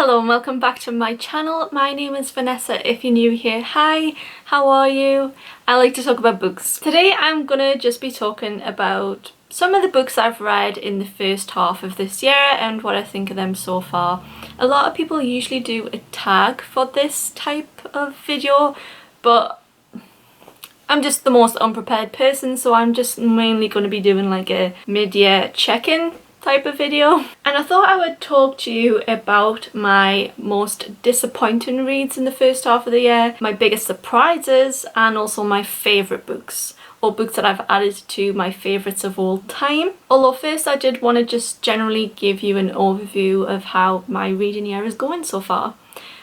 Hello and welcome back to my channel. My name is Vanessa. If you're new here, hi, how are you? I like to talk about books. Today I'm gonna just be talking about some of the books I've read in the first half of this year and what I think of them so far. A lot of people usually do a tag for this type of video, but I'm just the most unprepared person, so I'm just mainly going to be doing like a mid-year check-in type of video. And I thought I would talk to you about my most disappointing reads in the first half of the year, my biggest surprises, and also my favourite books, or books that I've added to my favourites of all time. Although first I did want to just generally give you an overview of how my reading year is going so far.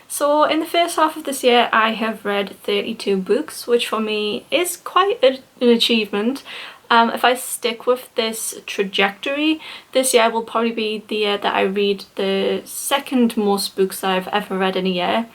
So in the first half of this year I have read 32 books, which for me is quite an achievement. If I stick with this trajectory, this year will probably be the year that I read the second most books that I've ever read in a year.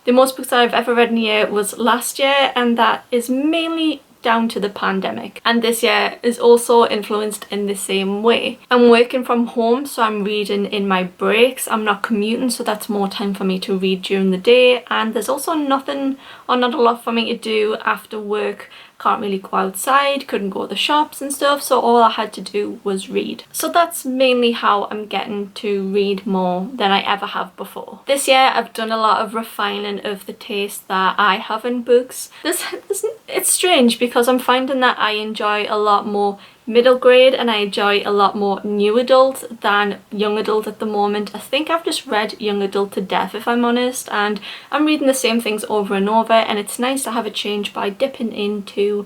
The most books that I've ever read in a year was last year, and that is mainly down to the pandemic, and this year is also influenced in the same way. I'm working from home, so I'm reading in my breaks. I'm not commuting, so that's more time for me to read during the day, and there's also nothing or not a lot for me to do after work. Can't really go outside, couldn't go to the shops and stuff, so all I had to do was read. So that's mainly how I'm getting to read more than I ever have before. This year I've done a lot of refining of the taste that I have in books. It's strange because I'm finding that I enjoy a lot more middle grade and I enjoy a lot more new adult than young adult at the moment. I think I've just read young adult to death, if I'm honest, and I'm reading the same things over and over, and it's nice to have a change by dipping into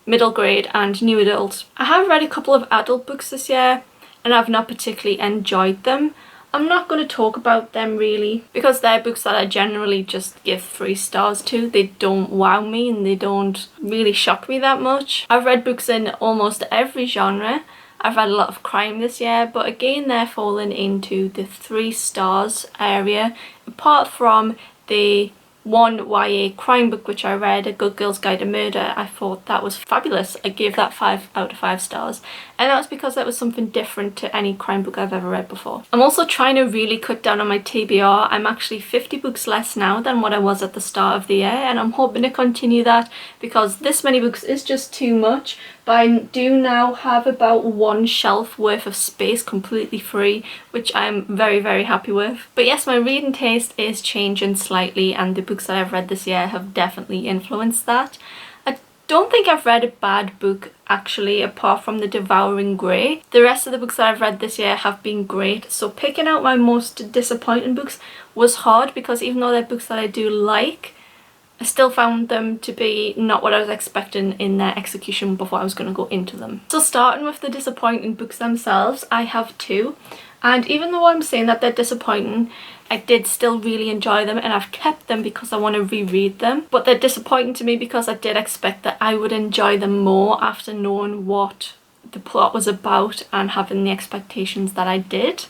middle grade and new adult. I have read a couple of adult books this year and I've not particularly enjoyed them. I'm not going to talk about them really because they're books that I generally just give 3 stars to. They don't wow me and they don't really shock me that much. I've read books in almost every genre. I've read a lot of crime this year, but again they're falling into the 3 stars area, apart from the one YA crime book which I read, A Good Girl's Guide to Murder. I thought that was fabulous. I gave that 5 out of 5 stars, and that was because that was something different to any crime book I've ever read before. I'm also trying to really cut down on my TBR. I'm actually 50 books less now than what I was at the start of the year, and I'm hoping to continue that because this many books is just too much. But I do now have about 1 shelf worth of space completely free, which I'm very, very happy with. But yes, my reading taste is changing slightly, and the books that I've read this year have definitely influenced that. I don't think I've read a bad book actually, apart from The Devouring Grey. The rest of the books that I've read this year have been great, so picking out my most disappointing books was hard because even though they're books that I do like, I still found them to be not what I was expecting in their execution before I was going to go into them. So starting with the disappointing books themselves, I have 2. And even though I'm saying that they're disappointing, I did still really enjoy them and I've kept them because I want to reread them. But they're disappointing to me because I did expect that I would enjoy them more after knowing what the plot was about and having the expectations that I did.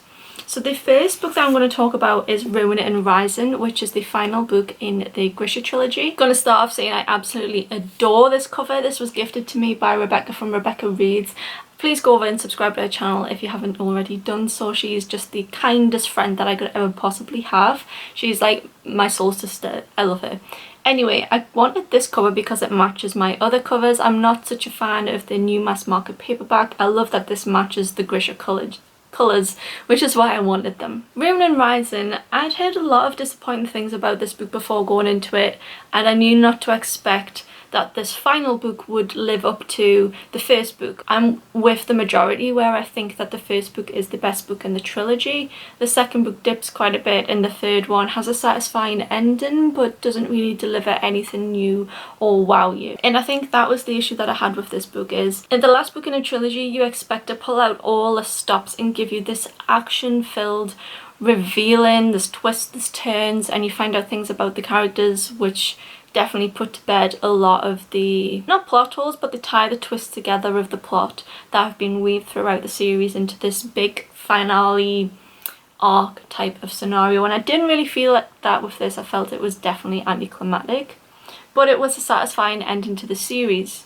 So the first book that I'm going to talk about is Ruin and Rising, which is the final book in the Grisha trilogy. I'm going to start off saying I absolutely adore this cover. This was gifted to me by Rebecca from Rebecca Reads. Please go over and subscribe to her channel if you haven't already done so. She is just the kindest friend that I could ever possibly have. She's like my soul sister. I love her. Anyway, I wanted this cover because it matches my other covers. I'm not such a fan of the new mass market paperback. I love that this matches the Grisha colours, which is why I wanted them. Ruin and Rising, I'd heard a lot of disappointing things about this book before going into it, and I knew not to expect that this final book would live up to the first book. I'm with the majority where I think that the first book is the best book in the trilogy. The second book dips quite a bit and the third one has a satisfying ending but doesn't really deliver anything new or wow you. And I think that was the issue that I had with this book is, in the last book in a trilogy you expect to pull out all the stops and give you this action-filled revealing, there's twists, there's turns, and you find out things about the characters which definitely put to bed a lot of the, not plot holes, but they tie the twists together of the plot that have been weaved throughout the series into this big finale arc type of scenario, and I didn't really feel like that with this. I felt it was definitely anticlimactic, but it was a satisfying ending to the series.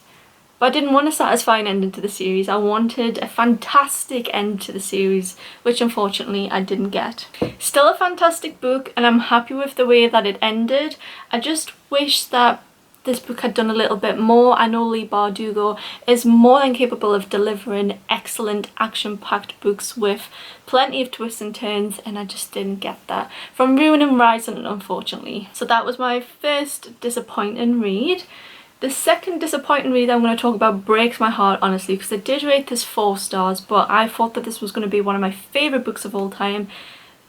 But I didn't want a satisfying ending to the series. I wanted a fantastic end to the series, which unfortunately I didn't get. Still a fantastic book, and I'm happy with the way that it ended. I just wish that this book had done a little bit more. I know Leigh Bardugo is more than capable of delivering excellent action-packed books with plenty of twists and turns, and I just didn't get that from Ruin and Rising, unfortunately. So that was my first disappointing read. The second disappointing read I'm going to talk about breaks my heart, honestly, because I did rate this 4 stars, but I thought that this was going to be one of my favourite books of all time,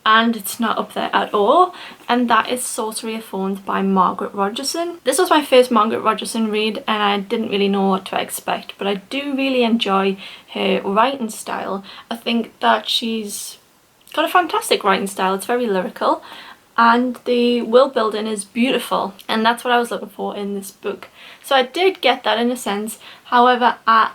and it's not up there at all, and that is Sorcery of Thorns by Margaret Rogerson. This was my first Margaret Rogerson read, and I didn't really know what to expect, but I do really enjoy her writing style. I think that she's got a fantastic writing style. It's very lyrical, and the world building is beautiful, and that's what I was looking for in this book. So I did get that in a sense. However, I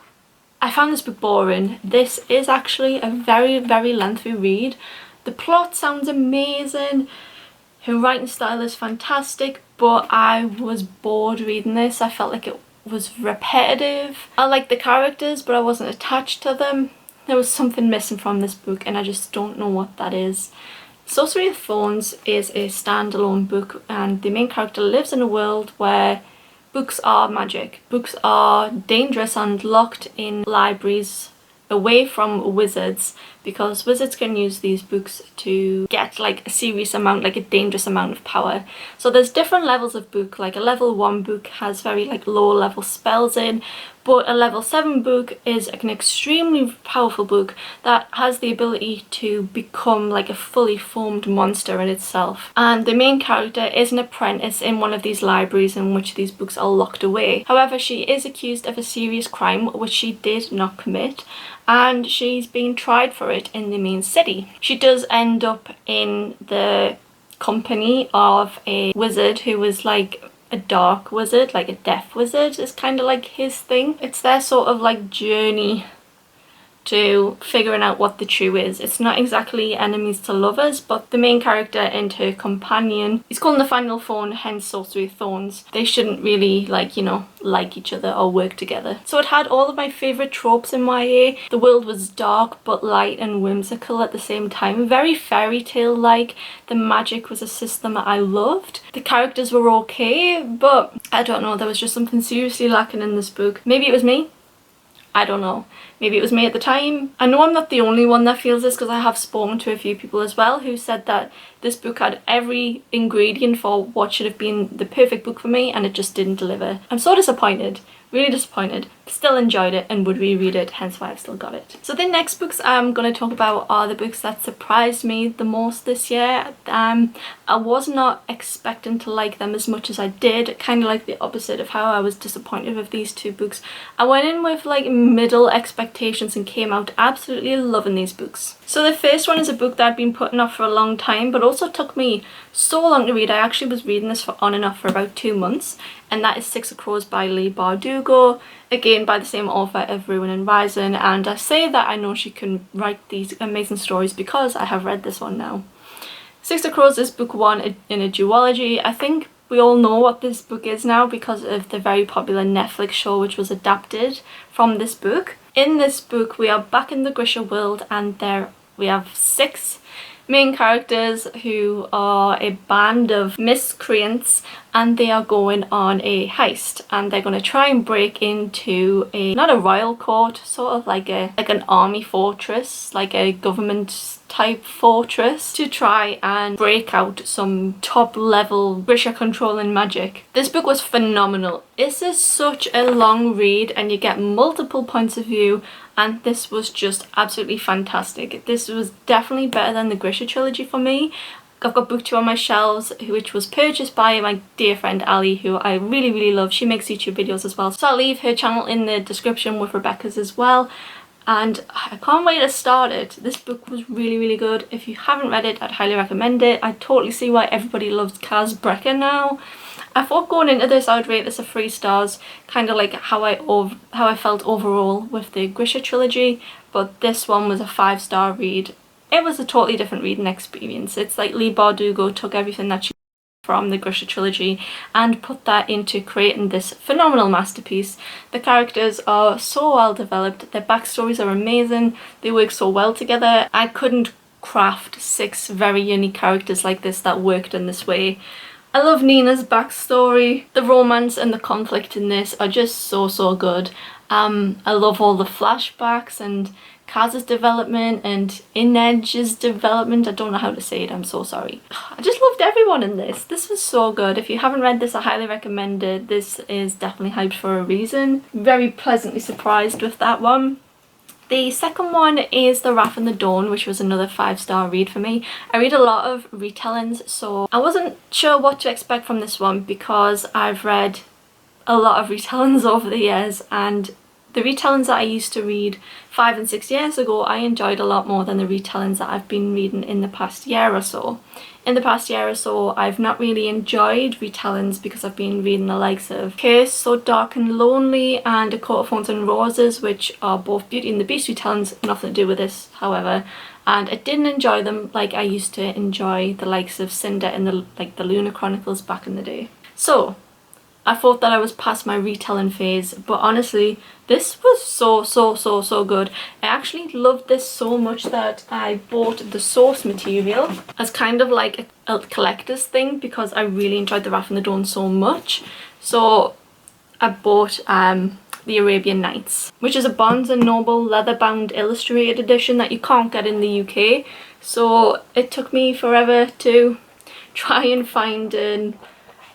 found this book boring. This is actually a very, very lengthy read. The plot sounds amazing, her writing style is fantastic, but I was bored reading this. I felt like it was repetitive. I liked the characters, but I wasn't attached to them. There was something missing from this book, and I just don't know what that is. Sorcery of Thorns is a standalone book, and the main character lives in a world where books are magic. Books are dangerous and locked in libraries away from wizards, because wizards can use these books to get like a serious amount, like a dangerous amount of power. So there's different levels of book. Like a level 1 book has very like low level spells in, but a level 7 book is like an extremely powerful book that has the ability to become like a fully formed monster in itself. And the main character is an apprentice in one of these libraries in which these books are locked away. However, she is accused of a serious crime which she did not commit, and she's being tried for it in the main city. She does end up in the company of a wizard who was like a dark wizard, like a death wizard is kind of like his thing. It's their sort of like journey to figuring out what the true is. It's not exactly enemies to lovers, but the main character and her companion, he's called Nathaniel Thorn, hence Sorcery of Thorns. They shouldn't really like, you know, like each other or work together. So it had all of my favourite tropes in YA. The world was dark but light and whimsical at the same time. Very fairy tale like. The magic was a system that I loved. The characters were okay, but I don't know, there was just something seriously lacking in this book. Maybe it was me. I don't know. Maybe it was me at the time. I know I'm not the only one that feels this, because I have spoken to a few people as well who said that this book had every ingredient for what should have been the perfect book for me, and it just didn't deliver. I'm so disappointed. Really disappointed. Still enjoyed it and would reread it, hence why I've still got it. So the next books I'm going to talk about are the books that surprised me the most this year. I was not expecting to like them as much as I did, kind of like the opposite of how I was disappointed with these 2 books. I went in with like middle expectations and came out absolutely loving these books. So the first one is a book that I'd been putting off for a long time, but also took me so long to read. I actually was reading this for on and off for about 2 months, and that is Six of Crows by Leigh Bardugo, again by the same author of Ruin and Rising, and I say that I know she can write these amazing stories because I have read this one now. Six of Crows is book 1 in a duology. I think we all know what this book is now because of the very popular Netflix show which was adapted from this book. In this book we are back in the Grisha world, and there we have 6 main characters who are a band of miscreants, and they are going on a heist, and they're going to try and break into not a royal court, sort of like an army fortress, like a government type fortress, to try and break out some top level Grisha controlling magic. This book was phenomenal. This is such a long read and you get multiple points of view, and this was just absolutely fantastic. This was definitely better than the Grisha trilogy for me. I've got Booktube on my shelves, which was purchased by my dear friend Ali, who I really, really love. She makes YouTube videos as well, so I'll leave her channel in the description with Rebecca's as well. And I can't wait to start it. This book was really, really good. If you haven't read it, I'd highly recommend it. I totally see why everybody loves Kaz Brecker now. I thought going into this I would rate this a 3 stars, kind of like how I felt overall with the Grisha trilogy, but this one was a 5-star read. It was a totally different reading experience. It's like Leigh Bardugo took everything that she from the Grisha trilogy and put that into creating this phenomenal masterpiece. The characters are so well developed, their backstories are amazing, they work so well together. I couldn't craft 6 very unique characters like this that worked in this way. I love Nina's backstory. The romance and the conflict in this are just so good. I love all the flashbacks and Kaz's development and Inej's development. I don't know how to say it, I'm so sorry. I just loved everyone in this. This was so good. If you haven't read this, I highly recommend it. This is definitely hyped for a reason. Very pleasantly surprised with that one. The second one is The Wrath and the Dawn, which was another 5-star read for me. I read a lot of retellings, so I wasn't sure what to expect from this one because I've read a lot of retellings over the years, and the retellings that I used to read 5 and 6 years ago I enjoyed a lot more than the retellings that I've been reading in the past year or so. In the past year or so I've not really enjoyed retellings because I've been reading the likes of Curse, So Dark and Lonely and A Coat of Thorns and Roses, which are both Beauty and the Beast retellings, nothing to do with this however, and I didn't enjoy them like I used to enjoy the likes of Cinder and the Lunar Chronicles back in the day. So I thought that I was past my retelling phase, but honestly, this was so good. I actually loved this so much that I bought the source material as kind of like a collector's thing because I really enjoyed The Wrath and the Dawn so much. So I bought the Arabian Nights, which is a Barnes & Noble leather-bound illustrated edition that you can't get in the UK. So it took me forever to try and find an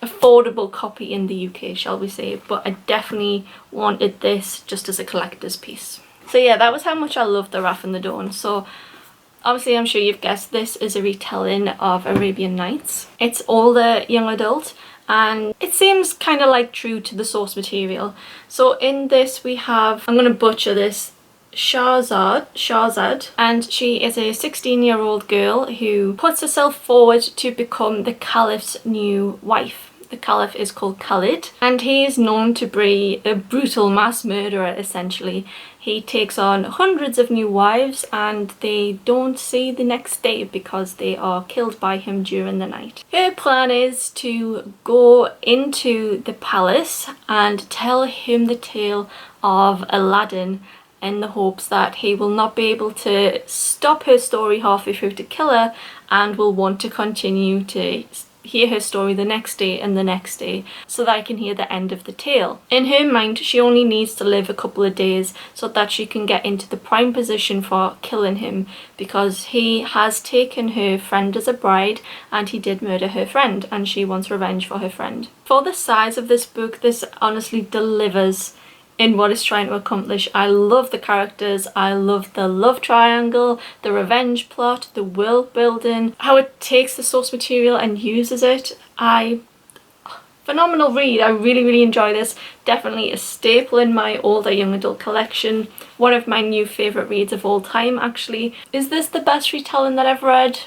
affordable copy in the UK, shall we say, but I definitely wanted this just as a collector's piece. So yeah, that was how much I loved The Wrath and the Dawn. So obviously I'm sure you've guessed this is a retelling of Arabian Nights. It's older young adult and it seems kind of like true to the source material. So in this we have, I'm going to butcher this, Shahzad, and she is a 16-year-old girl who puts herself forward to become the Caliph's new wife. The Caliph is called Khalid and he is known to be a brutal mass murderer essentially. He takes on hundreds of new wives and they don't see the next day because they are killed by him during the night. Her plan is to go into the palace and tell him the tale of Aladdin in the hopes that he will not be able to stop her story halfway through to kill her and will want to continue to hear her story the next day and the next day so that I can hear the end of the tale. In her mind, she only needs to live a couple of days so that she can get into the prime position for killing him because he has taken her friend as a bride and he did murder her friend and she wants revenge for her friend. For the size of this book, this honestly delivers in what it's trying to accomplish. I love the characters, I love the love triangle, the revenge plot, the world building, how it takes the source material and uses it. Phenomenal read. I really enjoy this. Definitely a staple in my older young adult collection. One of my new favourite reads of all time actually. Is this the best retelling that I've read?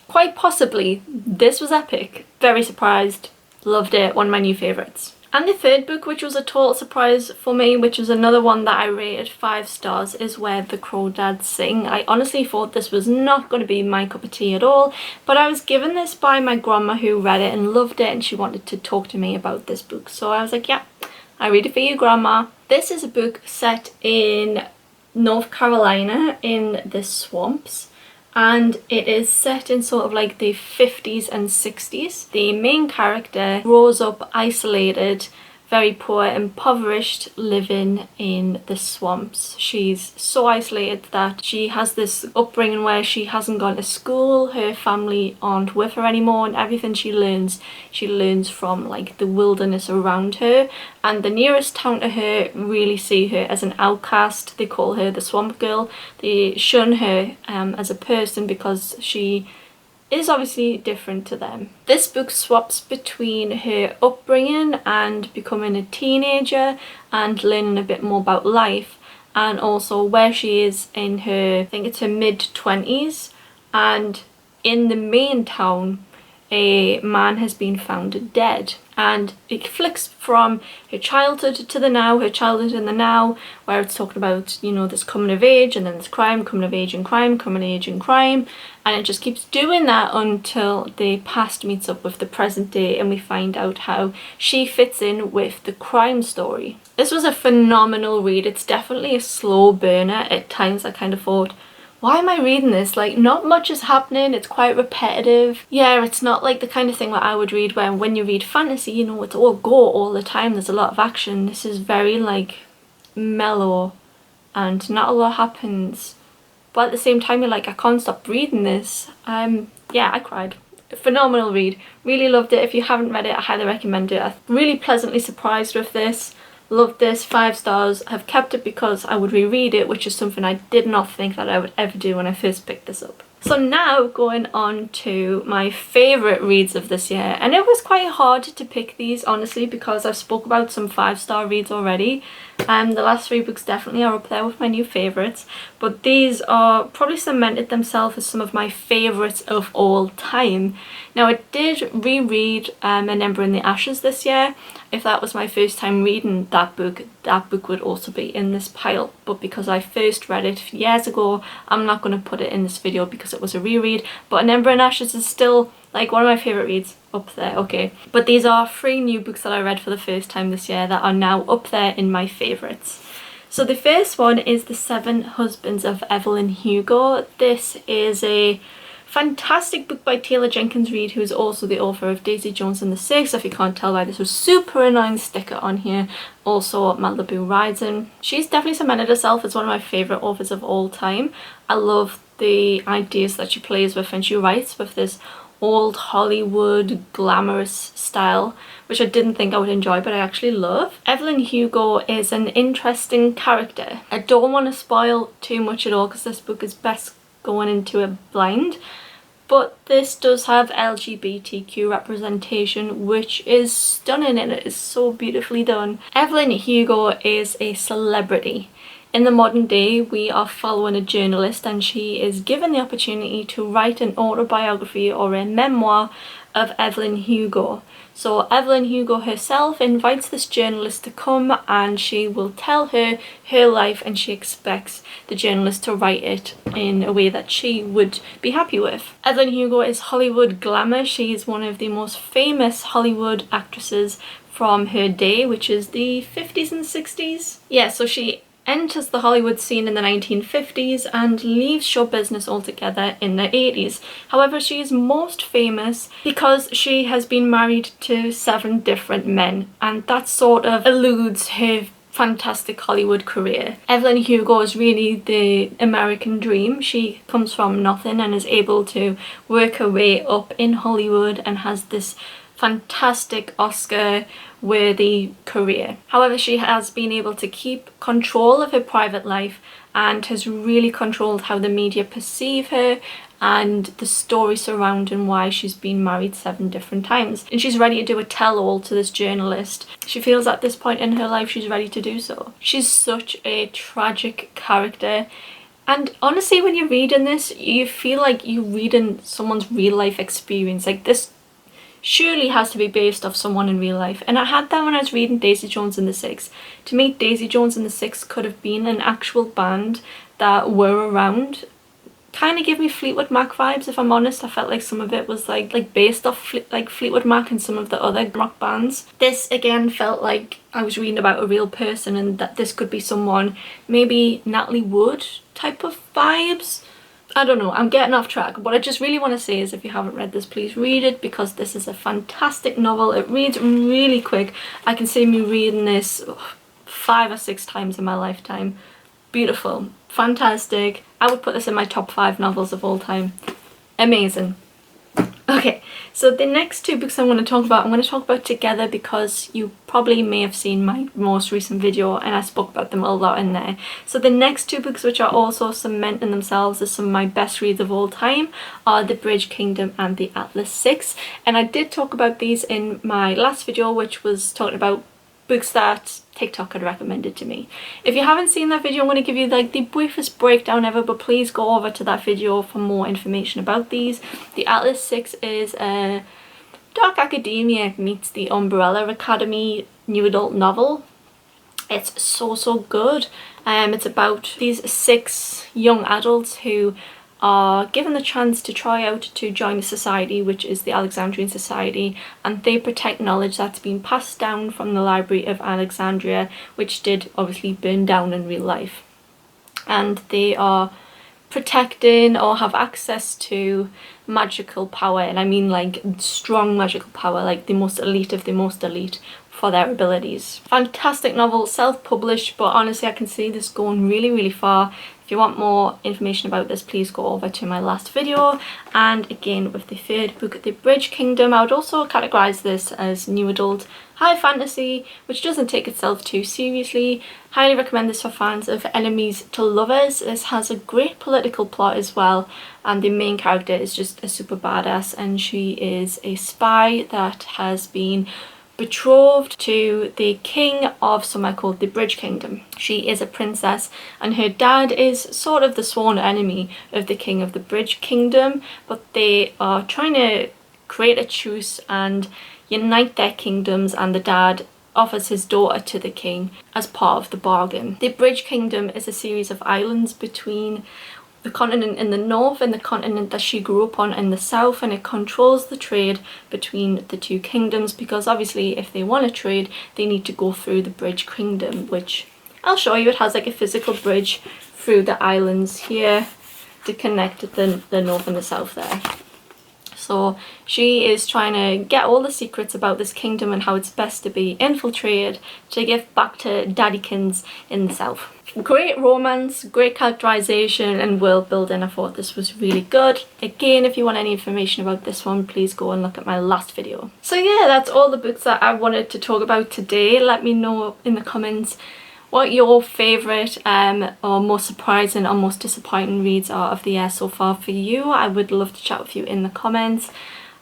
Quite possibly. This was epic. Very surprised. Loved it. One of my new favourites. And the third book, which was a total surprise for me, which was another one that I rated 5 stars, is Where the Crawdads Sing. I honestly thought this was not going to be my cup of tea at all, but I was given this by my grandma who read it and loved it and she wanted to talk to me about this book. So I was like, yeah, I read it for you, grandma. This is a book set in North Carolina in the swamps. And it is set in sort of like the 50s and 60s. The main character grows up isolated, very poor, impoverished, living in the swamps. She's so isolated that she has this upbringing where she hasn't gone to school, her family aren't with her anymore, and everything she learns from like the wilderness around her. And the nearest town to her really see her as an outcast. They call her the swamp girl. They shun her as a person because she is obviously different to them. This book swaps between her upbringing and becoming a teenager and learning a bit more about life, and also where she is in her, I think it's her mid-20s, and in the main town a man has been found dead and it flicks from her childhood to the now, her childhood in the now, where it's talking about, you know, this coming of age and then this crime, coming of age and crime, coming of age and crime, and it just keeps doing that until the past meets up with the present day and we find out how she fits in with the crime story. This was a phenomenal read. It's definitely a slow burner. At times I kind of thought, why am I reading this? Like, not much is happening, it's quite repetitive. Yeah, it's not like the kind of thing that I would read when you read fantasy, you know, it's all gore all the time, there's a lot of action. This is very, like, mellow and not a lot happens. But at the same time, you're like, I can't stop reading this. Yeah, I cried. Phenomenal read. Really loved it. If you haven't read it, I highly recommend it. I'm really pleasantly surprised with this. Loved this, 5 stars. Have kept it because I would reread it, which is something I did not think that I would ever do when I first picked this up. So now going on to my favourite reads of this year, and it was quite hard to pick these honestly because I've spoke about some 5-star reads already. The last 3 books definitely are up there with my new favourites, but these are probably cemented themselves as some of my favourites of all time. Now I did reread An Ember in the Ashes this year. If that was my first time reading that book would also be in this pile, but because I first read it years ago, I'm not going to put it in this video because it was a reread. But An Ember in Ashes is still like one of my favourite reads, up there, okay. But these are 3 new books that I read for the first time this year that are now up there in my favourites. So the first one is The 7 Husbands of Evelyn Hugo. This is a fantastic book by Taylor Jenkins Reid, who is also the author of Daisy Jones and the Six. If you can't tell by this super annoying sticker on here, also Malibu Rising. She's definitely cemented herself as one of my favourite authors of all time. I love the ideas that she plays with and she writes with this old Hollywood glamorous style, which I didn't think I would enjoy, but I actually love. Evelyn Hugo is an interesting character. I don't want to spoil too much at all because this book is best going into it blind, but this does have LGBTQ representation, which is stunning and it is so beautifully done. Evelyn Hugo is a celebrity. In the modern day, we are following a journalist and she is given the opportunity to write an autobiography or a memoir of Evelyn Hugo. So Evelyn Hugo herself invites this journalist to come and she will tell her life, and she expects the journalist to write it in a way that she would be happy with. Evelyn Hugo is Hollywood glamour. She is one of the most famous Hollywood actresses from her day, which is the 50s and 60s. Yeah, so she enters the Hollywood scene in the 1950s and leaves show business altogether in the 80s. However, she is most famous because she has been married to 7 different men, and that sort of eludes her fantastic Hollywood career. Evelyn Hugo is really the American dream. She comes from nothing and is able to work her way up in Hollywood and has this fantastic Oscar-worthy career. However, she has been able to keep control of her private life and has really controlled how the media perceive her and the story surrounding why she's been married 7 different times. And she's ready to do a tell-all to this journalist. She feels at this point in her life she's ready to do so. She's such a tragic character. And honestly, when you're reading this, you feel like you're reading someone's real life experience. Like, this surely has to be based off someone in real life. And I had that when I was reading Daisy Jones and the Six. To me, Daisy Jones and the Six could have been an actual band that were around. Kind of give me Fleetwood Mac vibes, if I'm honest. I felt like some of it was like based off Fleetwood Mac and some of the other rock bands. This again felt like I was reading about a real person and that this could be someone, maybe Natalie Wood type of vibes. I don't know, I'm getting off track. What I just really want to say is, if you haven't read this, please read it, because this is a fantastic novel. It reads really quick. I can see me reading this 5 or 6 times in my lifetime. Beautiful, fantastic. I would put this in my top 5 novels of all time. Amazing. Okay, so the next 2 books I'm going to talk about together because you probably may have seen my most recent video and I spoke about them a lot in there. So the next 2 books, which are also cementing themselves as some of my best reads of all time, are The Bridge Kingdom and The Atlas Six. And I did talk about these in my last video, which was talking about books that TikTok had recommended to me. If you haven't seen that video, I'm going to give you like the briefest breakdown ever, but please go over to that video for more information about these. The Atlas Six is a dark academia meets the Umbrella Academy new adult novel. It's so good. It's about these 6 young adults who are given the chance to try out to join a society, which is the Alexandrian Society, and they protect knowledge that's been passed down from the Library of Alexandria, which did obviously burn down in real life. And they are protecting or have access to magical power, and I mean like strong magical power, like the most elite of the most elite for their abilities. Fantastic novel, self-published, but honestly I can see this going really far. If you want more information about this, please go over to my last video. And again, with the 3rd book, The Bridge Kingdom, I would also categorise this as new adult high fantasy, which doesn't take itself too seriously. Highly recommend this for fans of enemies to lovers. This has a great political plot as well, and the main character is just a super badass, and she is a spy that has been betrothed to the king of somewhere called the Bridge Kingdom. She is a princess, and her dad is sort of the sworn enemy of the king of the Bridge Kingdom, but they are trying to create a truce and unite their kingdoms, and the dad offers his daughter to the king as part of the bargain. The Bridge Kingdom is a series of islands between the continent in the north and the continent that she grew up on in the south, and it controls the trade between the 2 kingdoms, because obviously if they want to trade they need to go through the Bridge Kingdom, which I'll show you. It has like a physical bridge through the islands here to connect the north and the south there. So she is trying to get all the secrets about this kingdom and how it's best to be infiltrated to give back to Daddykins in the south. Great romance, great characterization and world building. I thought this was really good. Again, if you want any information about this one, please go and look at my last video. So yeah, that's all the books that I wanted to talk about today. Let me know in the comments what your favourite or most surprising or most disappointing reads are of the year so far for you. I would love to chat with you in the comments.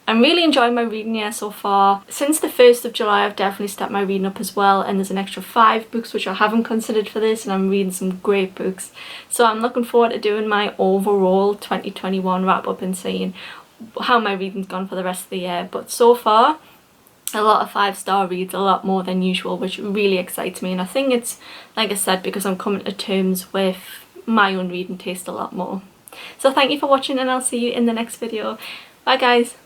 I'm really enjoying my reading year so far. Since the 1st of July I've definitely stepped my reading up as well, and there's an extra 5 books which I haven't considered for this, and I'm reading some great books. So I'm looking forward to doing my overall 2021 wrap up and seeing how my reading's gone for the rest of the year. But so far, a lot of 5-star reads, a lot more than usual, which really excites me, and I think it's, like I said, because I'm coming to terms with my own reading taste a lot more. So thank you for watching, and I'll see you in the next video. Bye guys!